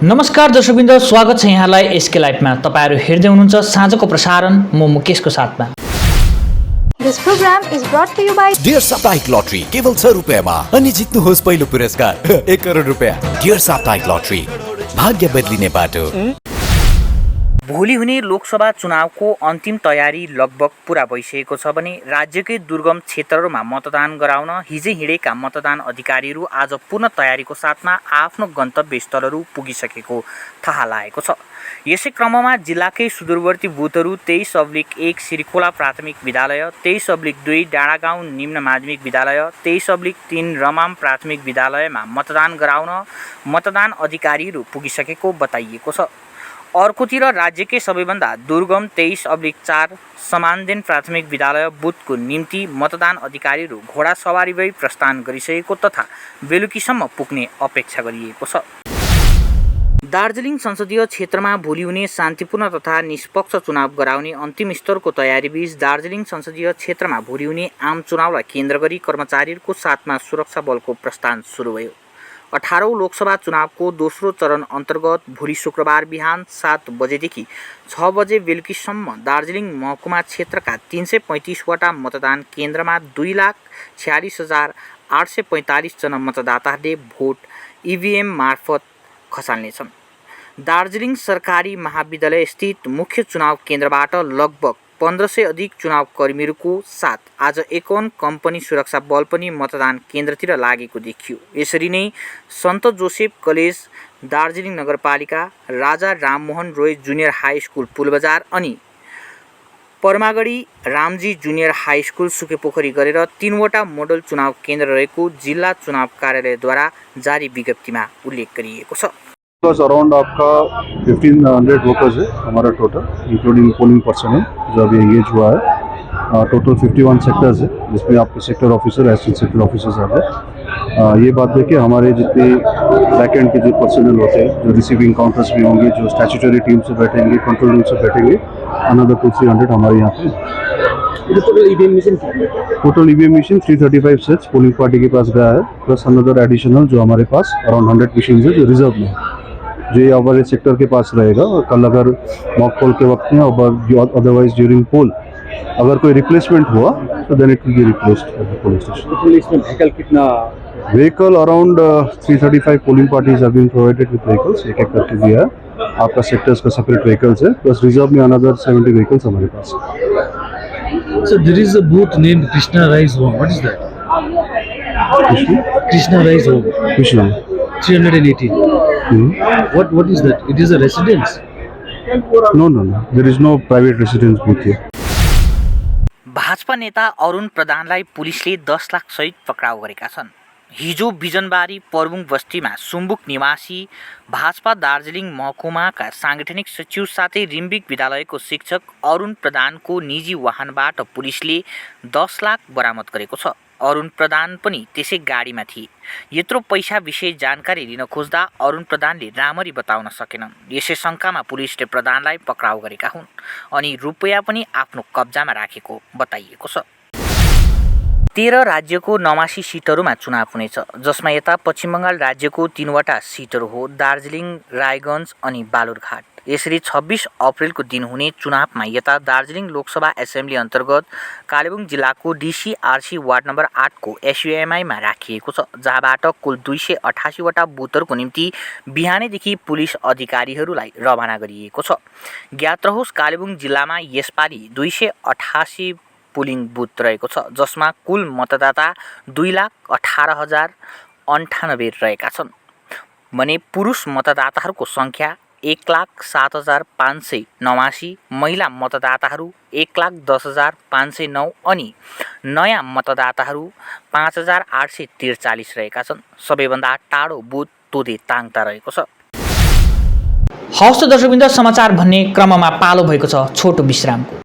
नमस्कार दर्शकवृन्द, स्वागत छ यहाँलाई एसके लाइभमा। तपाईहरु हेर्दै हुनुहुन्छ साँझको प्रसारण म मुकेशको साथमा। This program is brought to you by dear साप्ताहिक लटरी केवल 6 रुपैयाँमा अनि जित्नुहोस् पहिलो पुरस्कार 1 करोड रुपैयाँ। डियर साप्ताहिक लटरी, भाग्य बदलिने बाटो। भोलि हुने लोकसभा चुनावको अन्तिम तयारी लगभग पूरा भइसकेको छ भने राज्यकै दुर्गम क्षेत्रहरूमा मतदान गराउन हिजै हिँडेका मतदान अधिकारीहरू आज पूर्ण तयारीको साथमा आफ्नो गन्तव्य स्थलहरू पुगिसकेको थाहा लागेको छ। यसै क्रममा जिल्लाकै सुदूरवर्ती बुथहरू 23/1 सिरिखोला प्राथमिक विद्यालय, 23/2 डाँडागाउँ निम्न माध्यमिक विद्यालय, 23/3 रमाम प्राथमिक विद्यालयमा मतदान गराउन मतदान अधिकारीहरू पुगिसकेको बताइएको छ। अर्कोतिर राज्यकै सबैभन्दा दुर्गम 23/4 समानदेन प्राथमिक विद्यालय बुथको निम्ति मतदान अधिकारीहरू घोडा सवारी भई प्रस्थान गरिसकेको तथा बेलुकीसम्म पुग्ने अपेक्षा गरिएको छ। दार्जिलिङ संसदीय क्षेत्रमा भोलि हुने शान्तिपूर्ण तथा निष्पक्ष चुनाव गराउने अन्तिम स्तरको तयारीबीच दार्जिलिङ संसदीय क्षेत्रमा भोलि हुने आम चुनावलाई केन्द्र गरी कर्मचारीहरूको साथमा सुरक्षा बलको प्रस्थान सुरु भयो। 18औं लोकसभा चुनावको दोस्रो चरण अन्तर्गत भोलि शुक्रबार बिहान 7 बजेदेखि 6 बजे बेलुकीसम्म दार्जिलिङ महकुमा क्षेत्रका 335 वटा मतदान केन्द्रमा 2,46,845 जना मतदाताहरूले भोट इभिएम मार्फत खसाल्नेछन्। दार्जिलिङ सरकारी महाविद्यालय स्थित मुख्य चुनाव केन्द्रबाट लगभग 1500 अधिक चुनाव कर्मीहरूको साथ आज 51 कम्पनी सुरक्षा बल पनि मतदान केन्द्रतिर लागेको देखियो। यसरी नै सन्त जोसेफ कलेज दार्जिलिङ नगरपालिका, Raja Rammohan Roy junior high school Pulbazar अनि परमागढी Ramji junior high school Sukhiapokhri गरेर 3 वटा मोडल चुनाव केन्द्र रहेको जिल्ला चुनाव कार्यालयद्वारा जारी विज्ञप्तिमा उल्लेख गरिएको छ। अराउंड आपका 1500 वर्कर्स है हमारा टोटल, इंक्लूडिंग पोलिंग पर्सनल जो अभी एंगेज हुआ है। टोटल 51 सेक्टर्स है जिसमें आपके sector officer, assistant sector officers आते हैं। ये बात देखिए हमारे जितने बैक एंड के जो पर्सनल होते हैं, जो रिसीविंग काउंटर्स भी होंगे, जो स्टैट्यूटरी टीम से बैठेंगे, कंट्रोल रूम से बैठेंगे, अनदर 200-300 हमारे यहाँ pay. Total EVM machine 335 sets polling party के पास गया है, प्लस अनदर एडिशनल जो हमारे पास अराउंड 100 मशीन है जो रिजर्व में है, जो ये हमारे सेक्टर के पास रहेगा। और कल अगर मॉक पोल के वक्त में और अदरवाइज ड्यूरिंग पोल अगर कोई रिप्लेसमेंट हुआ तो then it will be replaced at the polling station. Replacement vehicle कितना? Vehicle around 335 polling parties have been provided with vehicles, एक करके दिया है। आपका सेक्टर्स का सेपरेट व्हीकल्स है, प्लस रिजर्व में अनदर 70 व्हीकल्स हमारे पास है। So there is a booth named Krishna Rise Home. What is that? Krishna Rise Home. Which one? 318. What is that? It is a residence. No. There is no private residence booth here. Bhajpa नेता अरुण प्रधानलाई पुलिसले 10 लाख सहित पक्राउ गरेका छन्। हिजो बिजनबारी परबुङ बस्तीमा सुम्बुक निवासी भाजपा दार्जिलिङ महकुमाका सांगठनिक सचिव साथै रिम्बिक विद्यालयको शिक्षक अरुण प्रधानको निजी वाहनबाट पुलिसले 10 लाख बरामद गरेको छ। अरुण प्रधान पनि त्यसै गाडीमा थिए। यत्रो पैसा विषय जानकारी लिन खोज्दा अरुण प्रधानले राम्ररी बताउन सकेनन्। यसै शङ्कामा पुलिसले प्रधानलाई पक्राउ गरेका हुन् अनि रुपैयाँ पनि आफ्नो कब्जामा राखेको बताइएको छ। 13 राज्यको 89 सिटहरूमा चुनाव हुनेछ, जसमा यता पश्चिम बङ्गाल राज्यको 3 वटा सिटहरू हो, दार्जिलिङ, रायगञ्ज अनि बालुरघाट। यसरी 26 अप्रिलको दिन हुने चुनावमा यता दार्जिलिङ लोकसभा एसेम्ब्ली अन्तर्गत कालेबुङ जिल्लाको डिसिआरसी वार्ड नम्बर 8 को एसयुएमआईमा राखिएको छ, जहाँबाट कुल 288 वटा बुथहरूको निम्ति बिहानैदेखि पुलिस अधिकारीहरूलाई रवाना गरिएको छ। ज्ञात रहोस् कालेबुङ जिल्लामा यसपालि 288 पोलिङ बुथ रहेको छ, जसमा कुल मतदाता 2,18,098 रहेका छन् भने पुरुष मतदाताहरूको सङ्ख्या 1,07,589, महिला मतदाताहरू 1,10,509 अनि नयाँ मतदाताहरू 5,843 रहेका छन्। सबैभन्दा टाढो बुथ तोदे ताङता रहेको छ। हवस् त दर्शकवृन्द, समाचार भन्ने क्रममा पालो भएको छ छोटो विश्रामको।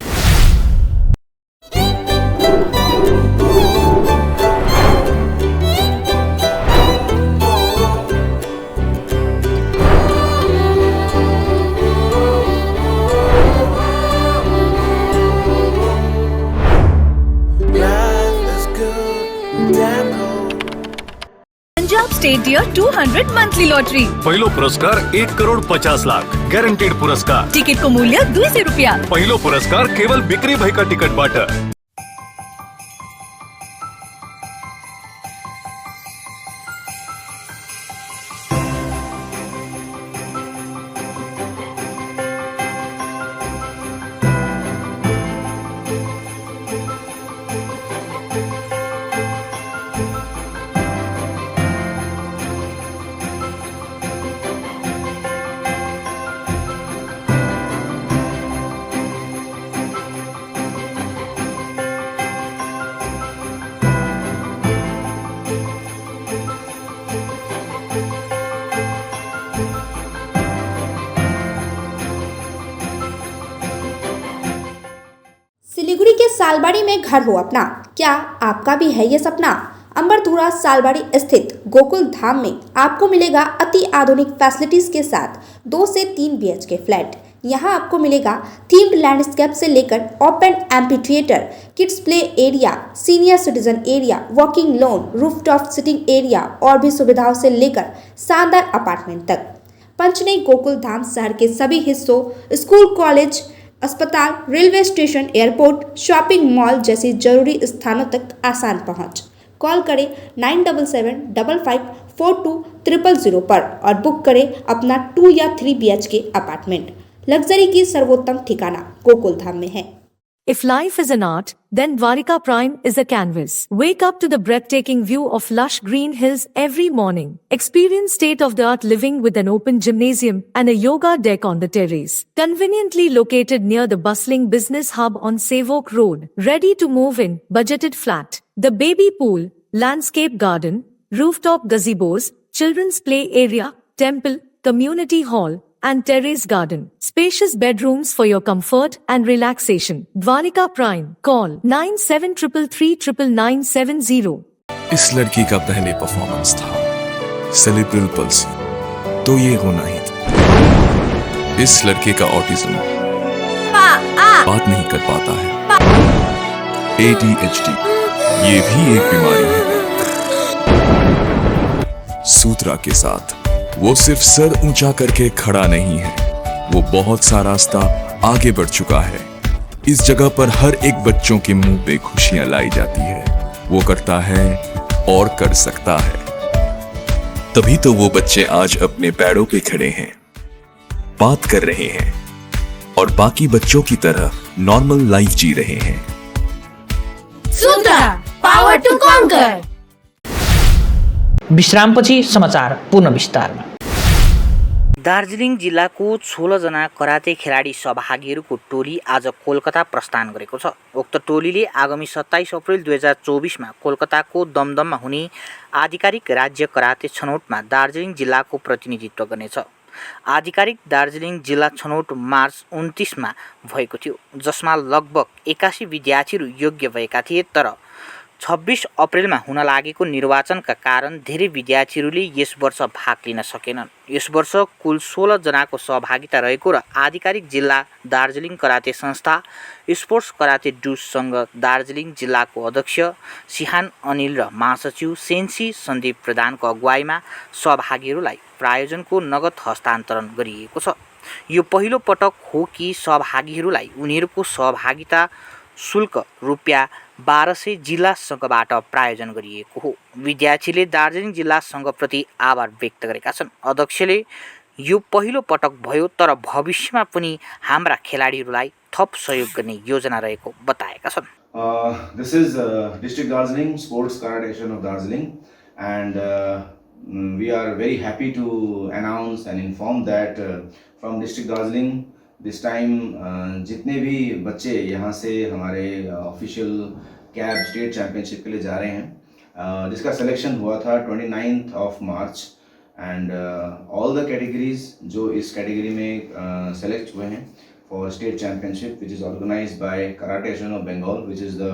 Punjab State year 200 monthly lottery. पहिलो पुरस्कार 1,50,00,000 ग्यारेन्टेड पुरस्कार। टिकटको मूल्य 200 रुपियाँ। पहिलो पुरस्कार केवल बिक्री भएका टिकटबाट। सिलीगुड़ी के सालबाड़ी में घर हो अपना, क्या आपका भी है ये सपना? अंबरधुरा सालबाड़ी स्थित गोकुल धाम में आपको मिलेगा अति आधुनिक फैसिलिटीज के साथ 2 से 3 BHK फ्लैट। यहाँ आपको मिलेगा थीम्ड लैंडस्केप से लेकर open amphi theatre, kids play area, senior citizen area, walking lawn, rooftop sitting area और भी सुविधाओं से लेकर शानदार अपार्टमेंट तक। पंचनई गोकुल धाम शहर के सभी हिस्सों, स्कूल, कॉलेज, अस्पताल, railway station, airport, shopping mall जैसी जरूरी स्थानों तक आसान पहुंच। कॉल करें 9755542000 पर और बुक करें अपना 2 या 3 BHK अपार्टमेंट। लग्जरी की सर्वोत्तम ठिकाना गोकुल धाम में है। If life is an art, then Dwarika Prime is a canvas. Wake up to the breathtaking view of lush green hills every morning. Experience state-of-the-art living with an open gymnasium and a yoga deck on the terrace. Conveniently located near the bustling business hub on Savok Road. Ready to move in, budgeted flat. The baby pool, landscape garden, rooftop gazebos, children's play area, temple, community hall, and terrace garden. Spacious bedrooms for your comfort and relaxation. Dwarika Prime. Call 9733399970. इस लड़की का पहले performance था सेलिब्रल palsy, तो ये होना ही था। इस लड़के का ऑटिज्म, बात नहीं कर पाता है। ADHD, ये भी एक बीमारी है। सूत्रा के साथ वो सिर्फ सर ऊंचा करके खड़ा नहीं है, वो बहुत सा रास्ता आगे बढ़ चुका है। इस जगह पर हर एक बच्चों के मुंह पे खुशियां लाई जाती है। वो करता है और कर सकता है, तभी तो वो बच्चे आज अपने पैरों पे खड़े हैं, बात कर रहे हैं और बाकी बच्चों की तरह नॉर्मल लाइफ जी रहे हैं। Sutra, power to conquer. विश्रामपछि समाचार पूर्ण विस्तारमा। दार्जिलिङ जिल्लाको 16 जना कराते खेलाडी सहभागीहरूको टोली आज कोलकाता प्रस्थान गरेको छ। उक्त टोलीले आगामी 27 अप्रिल 2024 मा कोलकाताको दमदममा हुने आधिकारिक राज्य कराते छनौटमा दार्जिलिङ जिल्लाको प्रतिनिधित्व गर्नेछ। आधिकारिक दार्जिलिङ जिल्ला छनौट मार्च 29 मा भएको थियो, जसमा लगभग 81 विद्यार्थीहरू योग्य भएका थिए, तर 26 अप्रिलमा हुन लागेको निर्वाचनका कारण धेरै विद्यार्थीहरूले यस वर्ष भाग लिन सकेनन्। यस वर्ष कुल 16 जनाको सहभागिता रहेको र आधिकारिक जिल्ला दार्जिलिङ कराते संस्था, स्पोर्ट्स कराते डुस सङ्घ दार्जिलिङ जिल्लाको अध्यक्ष सिहान अनिल र महासचिव सेन्सी सन्दीप प्रधानको अगुवाईमा सहभागीहरूलाई प्रायोजनको नगद हस्तान्तरण गरिएको छ। यो पहिलो पटक हो कि सहभागीहरूलाई उनीहरूको सहभागिता शुल्क रुपियाँ 1200 जिल्ला सङ्घबाट प्रायोजन गरिएको हो। विद्यार्थीले दार्जिलिङ जिल्ला सङ्घप्रति आभार व्यक्त गरेका छन्। अध्यक्षले यो पहिलो पटक भयो, तर भविष्यमा पनि हाम्रा खेलाडीहरूलाई थप सहयोग गर्ने योजना रहेको बताएका छन्। This is District Darjeeling Sports Karate Association of Darjeeling, and we are very happy to announce and inform that from District Darjeeling this time जितने भी बच्चे यहाँ से हमारे ऑफिशियल कैब स्टेट चैम्पियनशिप के लिए जा रहे हैं, जिसका सिलेक्शन हुआ था 29th of March, and all the categories जो इस कैटेगरी में सेलेक्ट हुए हैं for state championship, which is organised by karate association of Bengal, which is the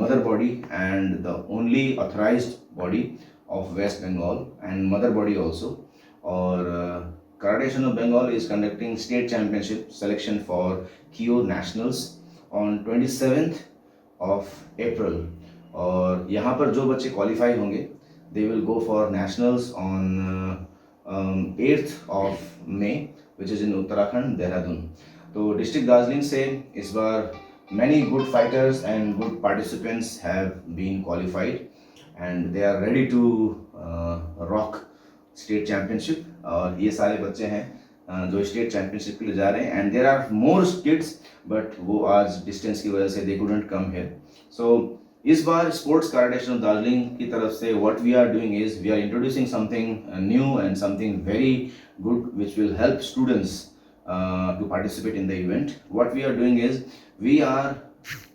mother body and the only authorised body of West Bengal and mother body also. और Karate Association of Bengal is conducting state championship selection for KIO Nationals on 27th of April, और यहाँ पर जो बच्चे qualify होंगे they will go for nationals on 8th of May, which is in Uttarakhand, Dehradun. तो district Darjeeling say is bar many good fighters and good participants have been qualified and they are ready to rock state championship. और ये सारे बच्चे हैं जो state championship के लिए जा रहे हैं and there are more kids but वो आज डिस्टेंस की वजह से they couldn't come here. So इस बार स्पोर्ट्स कार्डेशन ऑफ दार्जिलिंग की तरफ से what we are doing is we are introducing something new and something very good which will help students to participate in the event. What we are doing is we are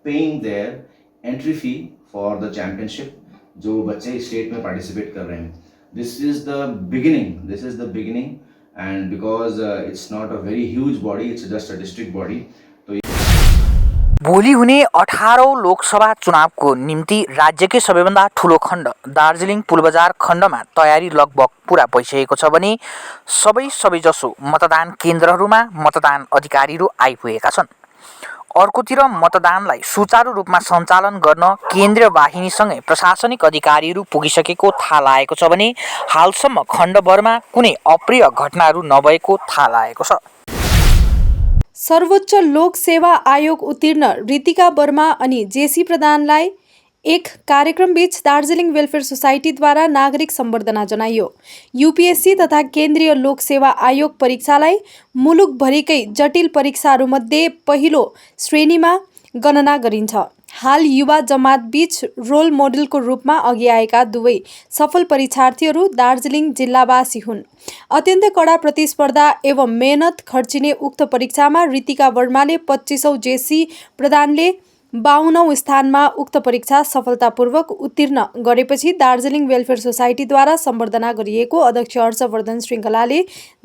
paying their entry fee for the championship जो बच्चे state में participate कर रहे हैं. This is the beginning and because it's not a very huge body, it's just a district body. भोलि हुने 18औं लोकसभा चुनावको निम्ति राज्यकै सबैभन्दा ठुलो खण्ड दार्जिलिङ पुलबजार खण्डमा तयारी लगभग पूरा भइसकेको छ भने सबैजसो मतदान केन्द्रहरूमा मतदान अधिकारीहरू आइपुगेका छन्। अर्कोतिर मतदानलाई सुचारू रूपमा सञ्चालन गर्न केन्द्रीय वाहिनीसँगै प्रशासनिक अधिकारीहरू पुगिसकेको थाहा लागेको छ भने हालसम्म खण्डभरमा कुनै अप्रिय घटनाहरू नभएको थाहा लागेको छ। सर्वोच्च लोक सेवा आयोग उत्तीर्ण रितिका वर्मा अनि जेसी प्रधानलाई एक कार्यक्रमबीच दार्जिलिङ वेलफेयर सोसाइटीद्वारा नागरिक सम्बर्धना जनाइयो। यूपीएससी तथा केन्द्रीय लोक सेवा आयोग परीक्षालाई मुलुकभरिकै जटिल परीक्षाहरूमध्ये पहिलो श्रेणीमा गणना गरिन्छ। हाल युवा जमात बीच रोल मोडलको रूपमा अघि आएका दुवै सफल परीक्षार्थीहरू दार्जिलिङ जिल्लावासी हुन्। अत्यन्तै कडा प्रतिस्पर्धा एवं मेहनत खर्चिने उक्त परीक्षामा रितिका वर्माले 25औं, जेसी प्रधानले 52औं स्थानमा उक्त परीक्षा सफलतापूर्वक उत्तीर्ण गरेपछि दार्जिलिङ वेलफेयर सोसाइटीद्वारा सम्बर्धना गरिएको अध्यक्ष हर्षवर्धन श्रृङ्खलाले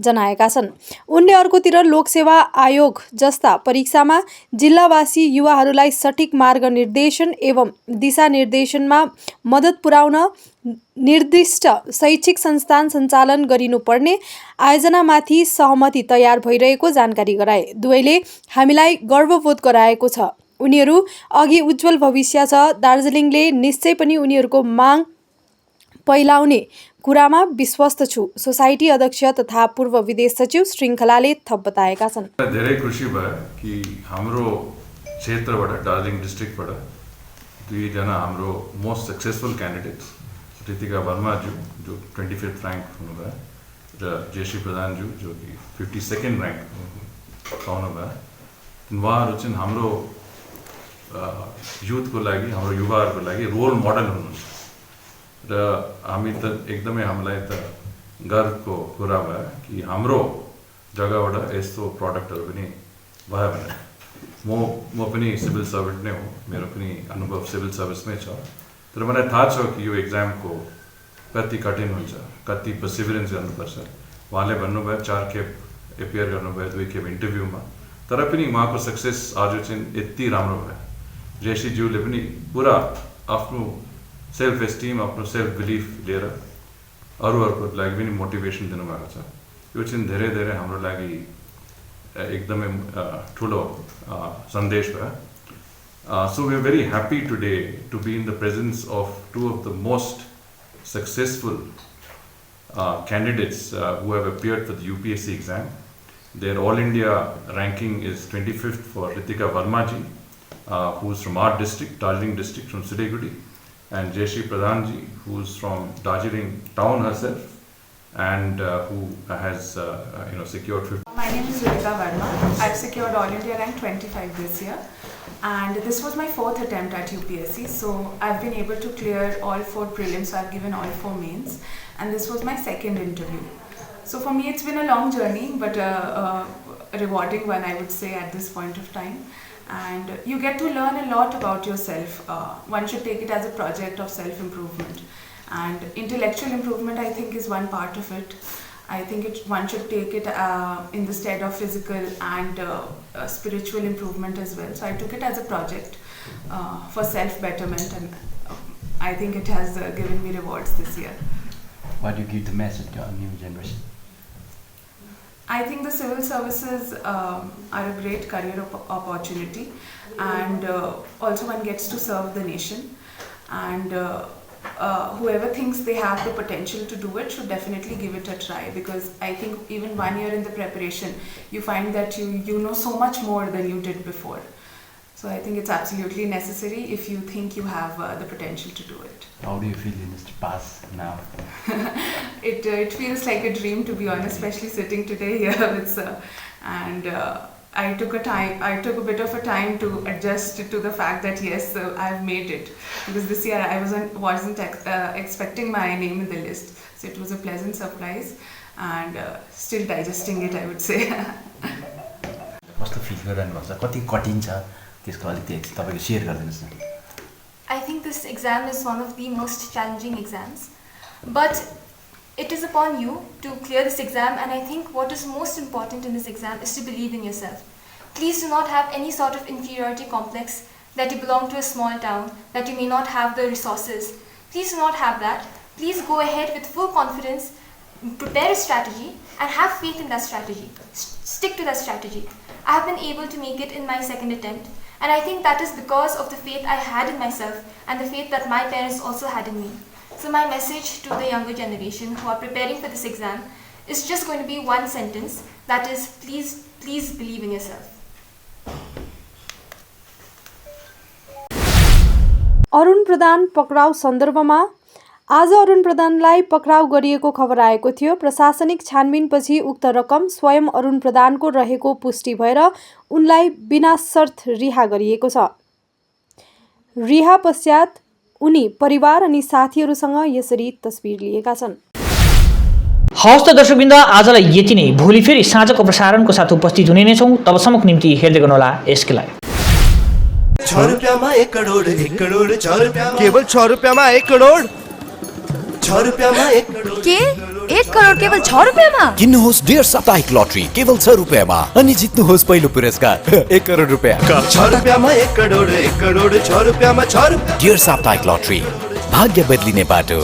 जनाएका छन्। उनले अर्कोतिर लोकसेवा आयोग जस्ता परीक्षामा जिल्लावासी युवाहरूलाई सठिक मार्गनिर्देशन एवं दिशानिर्देशनमा मद्दत पुर्याउन निर्दिष्ट शैक्षिक संस्थान सञ्चालन गरिनुपर्ने आयोजनामाथि सहमति तयार भइरहेको जानकारी गराए। दुवैले हामीलाई गर्वबोध गराएको छ। उनीहरू अघि उज्जवल भविष्य छ। दार्जिलिङले निश्चय पनि उनीहरूको माग पहिलाउने कुरामा विश्वस्त छु। सोसाइटी अध्यक्ष तथा पूर्व विदेश सचिव श्रृङ्खलाले थप बताएका छन्। धेरै खुसी भयो कि हाम्रो क्षेत्रबाट दार्जिलिङ डिस्ट्रिक्टबाट दुईजना हाम्रो मोस्ट सक्सेसफुल क्यान्डिडेट्स रितिका वर्माज्यू जो 25th र्याङ्क हुनुभयो र जेसी प्रधानज्यू जो कि 52nd र्याङ्क पाउनुभयो। उहाँहरू चाहिँ हाम्रो युथको लागि हाम्रो युवाहरूको लागि रोल मोडल हुनुहुन्छ र हामी त एकदमै हामीलाई त गर्वको कुरा भयो कि हाम्रो जग्गाबाट यस्तो प्रडक्टहरू पनि भयो भने म पनि सिभिल सर्भेन्ट नै हो, मेरो पनि अनुभव सिभिल सर्भिसमै छ। तर मलाई थाहा छ कि यो एक्जामको कति कठिन हुन्छ, कति पर्सिभरेन्स गर्नुपर्छ। उहाँले भन्नुभयो 4 खेप एपियर गर्नुभयो, 2 खेप इन्टरभ्यूमा, तर पनि उहाँको सक्सेस आज चाहिँ यति राम्रो भयो। जेसीज्यूले पनि पुरा आफ्नो सेल्फ एस्टिम, आफ्नो सेल्फ बिलिफ लिएर अरूहरूको लागि पनि मोटिभेसन दिनुभएको छ। यो चाहिँ धेरै धेरै हाम्रो लागि एकदमै ठुलो सन्देश भयो। So we are very happy today to be in the presence of 2 of the most successful candidates who have appeared for the UPSC exam. Their All India ranking is 25th for Ritika Vermaji, who's from our district, Darjeeling district, from Siliguri, and Jeshi Pradhanji, who's from Darjeeling town herself, and who has secured 50. My name is Ritika Verma. I've secured All India rank 25 this year, and this was my 4th attempt at UPSC. So I've been able to clear all 4 prelims. So I've given all 4 mains, and this was my 2nd interview. So for me, it's been a long journey, but a rewarding one, I would say, at this point of time. And you get to learn a lot about yourself. One should take it as a project of self-improvement. And intellectual improvement, I think, is one part of it. I think one should take it in the stead of physical and spiritual improvement as well. So I took it as a project for self-betterment, and I think it has given me rewards this year. What do you give the message to our new generation? I think the civil services are a great career opportunity, and also one gets to serve the nation. And whoever thinks they have the potential to do it should definitely give it a try, because I think even 1 year in the preparation, you find that you know so much more than you did before. So I think it's absolutely necessary if you think you have the potential to do it. How do you feel in this pass now? It feels like a dream, to be honest, especially sitting today here with sir. And I took a bit of a time to adjust to the fact that yes, I've made it, because this year I wasn't expecting my name in the list, so it was a pleasant surprise, and still digesting it, I would say. कस्तो feel गरिरहनुहुन्छ, कति कठिन छ त्यसको अलिकति तपाईको share गरिदिनुस् न। I think this exam is one of the most challenging exams, but it is upon you to clear this exam, and I think what is most important in this exam is to believe in yourself. Please do not have any sort of inferiority complex that you belong to a small town, that you may not have the resources. Please do not have that. Please go ahead with full confidence, prepare a strategy and have faith in that strategy. Stick to that strategy. I have been able to make it in my second attempt, and I think that is because of the faith I had in myself and the faith that my parents also had in me. So my message to the younger generation who are preparing for this exam is just going to be one sentence, that is, please believe in yourself. Arun प्रधान पक्राउ सन्दर्भमा आज अरुण प्रधानलाई पक्राउ गरिएको खबर आएको थियो। प्रशासनिक छानबिनपछि उक्त रकम स्वयं अरुण प्रधानको रहेको पुष्टि भएर उनलाई बिना शर्त रिहा गरिएको छ। रिहा पश्चात उनी परिवार अनि साथीहरूसँग यसरी तस्बिर लिएका छन्। हवस् त दर्शकवृन्द, आजलाई यति नै। भोलि फेरि साँझको प्रसारणको साथ उपस्थित हुने नै छौँ। तबसम्मको निम्ति हेर्दै गर्नुहोला यसकै लागि। 6 रुपैयाँमा 1 करोड 1 करोड 6 रुपैयाँ, केवल 6 रुपैयाँमा 1 करोड 6 रुपैयाँमा 1 करोड के 1 करोड केवल 6 रुपैयाँमा? किन्नुहोस् डियर साप्ताहिक लटरी केवल 6 रुपैयाँमा अनि जित्नुहोस् पहिलो पुरस्कार 1 करोड रुपैयाँ। 6 रुपैयाँमा 1 करोड 1 करोड 6 रुपैयाँमा 6 रुपैयाँ। डियर साप्ताहिक लटरी, भाग्य बदलिने बाटो।